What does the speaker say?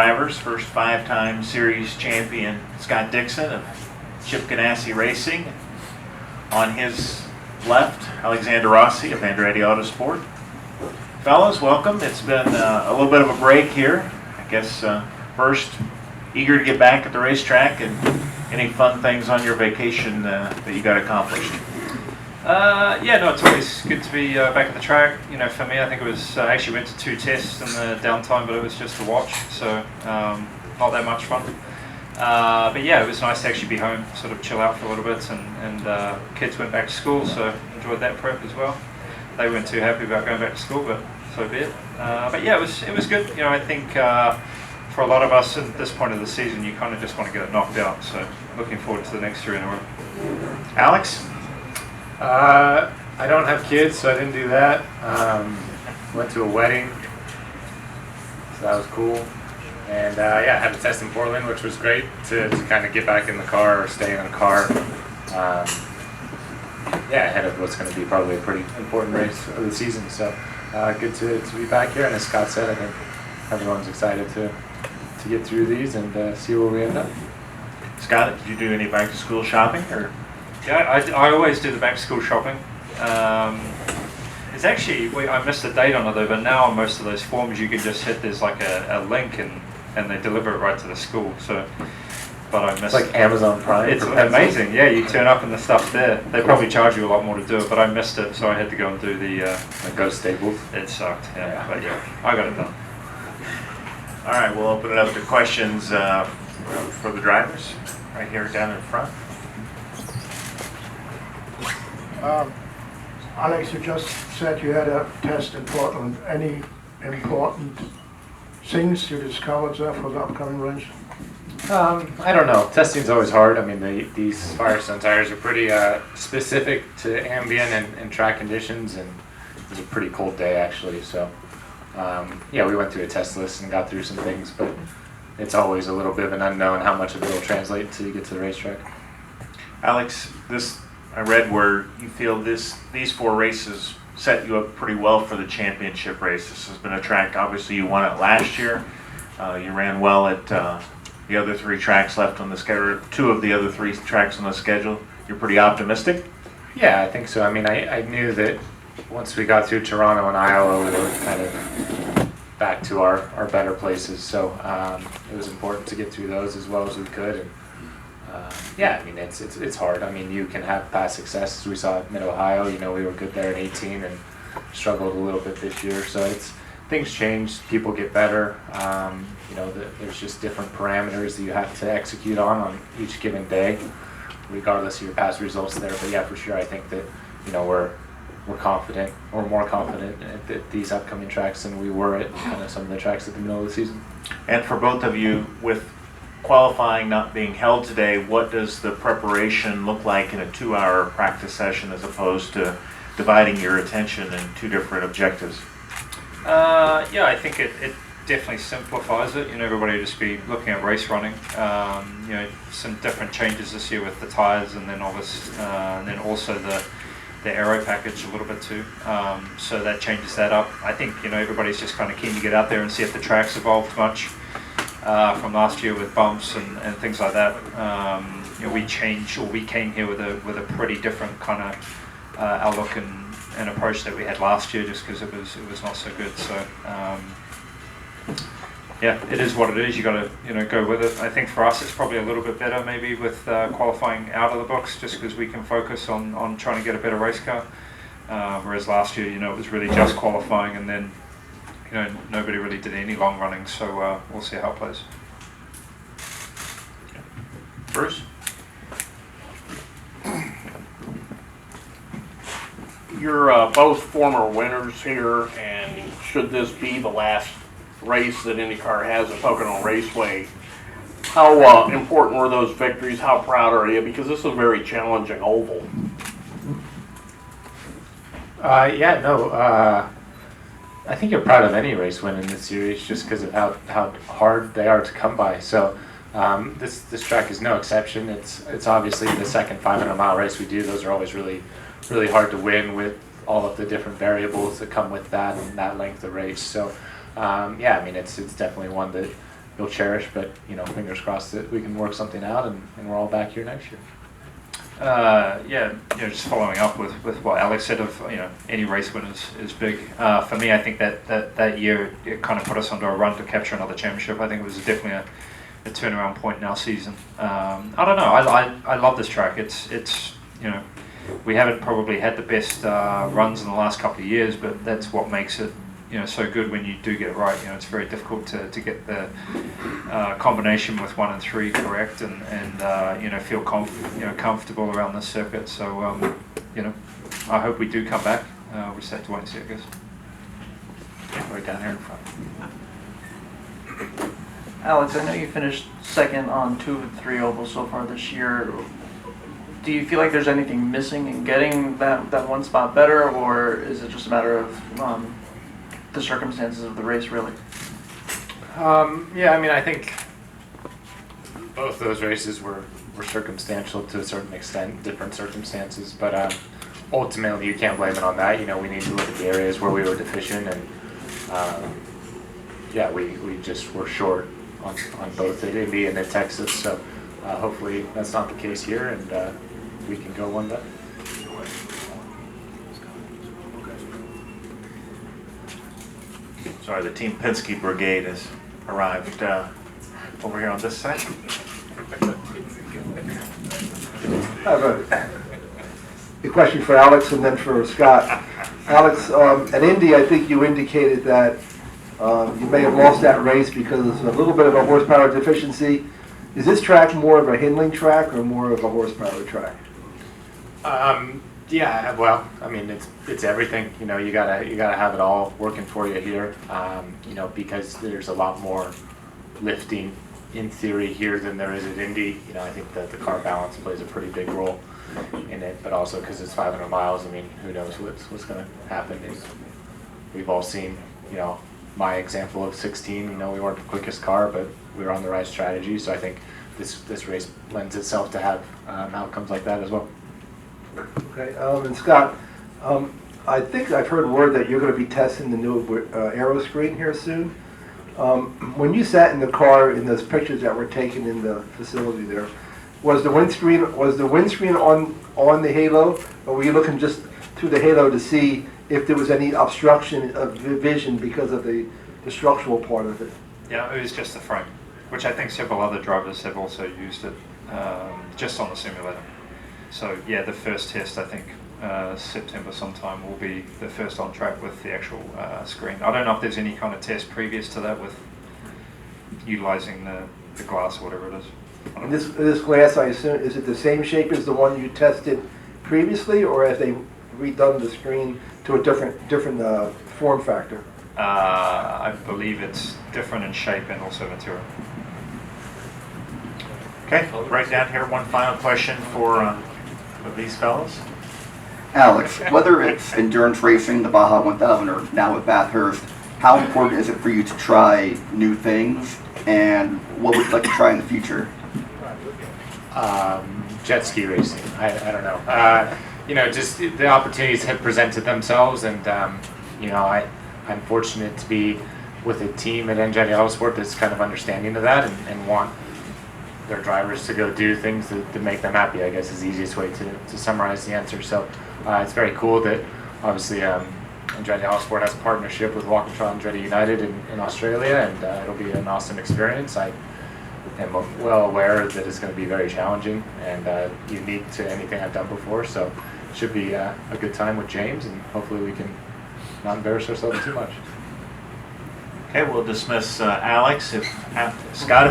Drivers, first five-time series champion Scott Dixon of Chip Ganassi Racing. On his left, Alexander Rossi of Andretti Autosport. Fellas, welcome. It's been a little bit of a break here. I guess first, eager to get back at the racetrack, and any fun things on your vacation that you got accomplished? It's always good to be back at the track. You know, for me, I think it was, I actually went to 2 tests in the downtime, but it was just to watch, so not that much fun. But yeah, it was nice to actually be home, sort of chill out for a little bit, and kids went back to school, so enjoyed that prep as well. They weren't too happy about going back to school, but so be it. But yeah, it was good. You know, I think for a lot of us at this point of the season, you kind of just want to get it knocked out, so looking forward to the next year in a row. Alex? I don't have kids, so I didn't do that. Went to a wedding, so that was cool. And I had a test in Portland, which was great to kind of get back in the car or stay in the car. Ahead of what's going to be probably a pretty important race of the season. So good to be back here. And as Scott said, I think everyone's excited to get through these and see where we end up. Scott, did you do any back-to-school shopping? Or? Yeah, I always do the back-to-school shopping. It's actually, I missed a date on it though, but now on most of those forms you can just hit, there's like a link and they deliver it right to the school. So, but I missed. It's like Amazon Prime. It's amazing, yeah. You turn up and the stuff's there. They probably charge you a lot more to do it, but I missed it, so I had to go and do the. Like go to Staples. It sucked, yeah. But yeah, I got it done. All right, we'll open it up to questions for the drivers right here down in front. Alex, you just said you had a test in Portland. Any important things you discovered there for the upcoming race? I don't know. Testing's always hard. I mean, these Firestone tires are pretty specific to ambient and track conditions, and it was a pretty cold day actually. So, we went through a test list and got through some things, but it's always a little bit of an unknown how much of it will translate until you get to the racetrack. Alex, I read where you feel these 4 races set you up pretty well for the championship race. This has been a track, obviously you won it last year. You ran well at the other 3 tracks left on the schedule, 2 of the other 3 tracks on the schedule. You're pretty optimistic? Yeah, I think so. I mean, I knew that once we got through Toronto and Iowa, we were kind of back to our better places. So it was important to get through those as well as we could. And, it's hard. I mean, you can have past success, as we saw at Mid-Ohio. You know, we were good there in 18 and struggled a little bit this year. So things change, people get better. There's just different parameters that you have to execute on each given day, regardless of your past results there. But yeah, for sure, I think that we're confident, or more confident at these upcoming tracks than we were at kind of some of the tracks at the middle of the season. And for both of you, with qualifying not being held today, what does the preparation look like in a 2-hour practice session as opposed to dividing your attention in 2 different objectives? I think it definitely simplifies it. Everybody will just be looking at race running. Some different changes this year with the tires, and then also the aero package a little bit too. So that changes that up. I think everybody's just kind of keen to get out there and see if the track's evolved much from last year with bumps and things like that. We came here with a pretty different kind of outlook and approach that we had last year, just because it was not so good. So it is what it is. You got to go with it. I think for us it's probably a little bit better maybe with qualifying out of the books, just because we can focus on trying to get a better race car. Whereas last year, it was really just qualifying, and then nobody really did any long running. So we'll see how it plays. Bruce? You're both former winners here, and should this be the last race that IndyCar has at Pocono Raceway, how important were those victories? How proud are you? Because this is a very challenging oval. I think you're proud of any race win in this series, just because of how hard they are to come by. So this track is no exception. It's obviously the second 500-mile race we do. Those are always really hard to win with all of the different variables that come with that and that length of race. So it's definitely one that you'll cherish. But fingers crossed that we can work something out, and we're all back here next year. Yeah, just following up with what Alex said of any race win is big. For me, I think that year it kind of put us onto a run to capture another championship. I think it was definitely a turnaround point in our season. I don't know. I love this track. It's we haven't probably had the best runs in the last couple of years, but that's what makes it so good when you do get it right. It's very difficult to get the combination with 1 and 3 correct, and feel comfortable around this circuit. So I hope we do come back. We just have to wait and see, I guess. Right down here in front. Alex, I know you finished second on 2 of 3 ovals so far this year. Do you feel like there's anything missing in getting that one spot better, or is it just a matter of the circumstances of the race, really? Yeah, I mean, I think both those races were circumstantial to a certain extent, different circumstances, but ultimately you can't blame it on that. We need to look at the areas where we were deficient, and yeah, we just were short on both at Indy and at Texas, so hopefully that's not the case here, and we can go one better. Sorry, the Team Penske Brigade has arrived over here on this side. I have a question for Alex and then for Scott. Alex, at Indy, I think you indicated that you may have lost that race because of a little bit of a horsepower deficiency. Is this track more of a handling track or more of a horsepower track? Yeah, well, I mean, it's everything. You gotta have it all working for you here. Because there's a lot more lifting in theory here than there is at Indy. I think that the car balance plays a pretty big role in it, but also because it's 500 miles. I mean, who knows what's going to happen? We've all seen, my example of 16. We weren't the quickest car, but we were on the right strategy. So I think this race lends itself to have outcomes like that as well. Okay, and Scott, I think I've heard word that you're going to be testing the new aero screen here soon. When you sat in the car in those pictures that were taken in the facility there, was the windscreen on the halo, or were you looking just through the halo to see if there was any obstruction of vision because of the structural part of it? Yeah, it was just the frame, which I think several other drivers have also used it just on the simulator. So yeah, the first test, I think September sometime, will be the first on track with the actual screen. I don't know if there's any kind of test previous to that with utilizing the glass or whatever it is. And this glass, I assume, is it the same shape as the one you tested previously, or have they redone the screen to a different form factor? I believe it's different in shape and also material. Okay, right down here, one final question for these fellows. Alex, whether it's endurance racing, the Baja 1000, or now with Bathurst, how important is it for you to try new things, and what would you like to try in the future? Jet ski racing. I don't know. Just the opportunities have presented themselves, and I'm fortunate to be with a team at Indy Autosport that's kind of understanding of that and want their drivers to go do things that make them happy, I guess is the easiest way to summarize the answer. So it's very cool that obviously Andretti Autosport has a partnership with Walkinshaw Andretti United in Australia, and it'll be an awesome experience. I am well aware that it's going to be very challenging and unique to anything I've done before, so it should be a good time with James, and hopefully we can not embarrass ourselves too much. Okay, we'll dismiss Alex. Scott,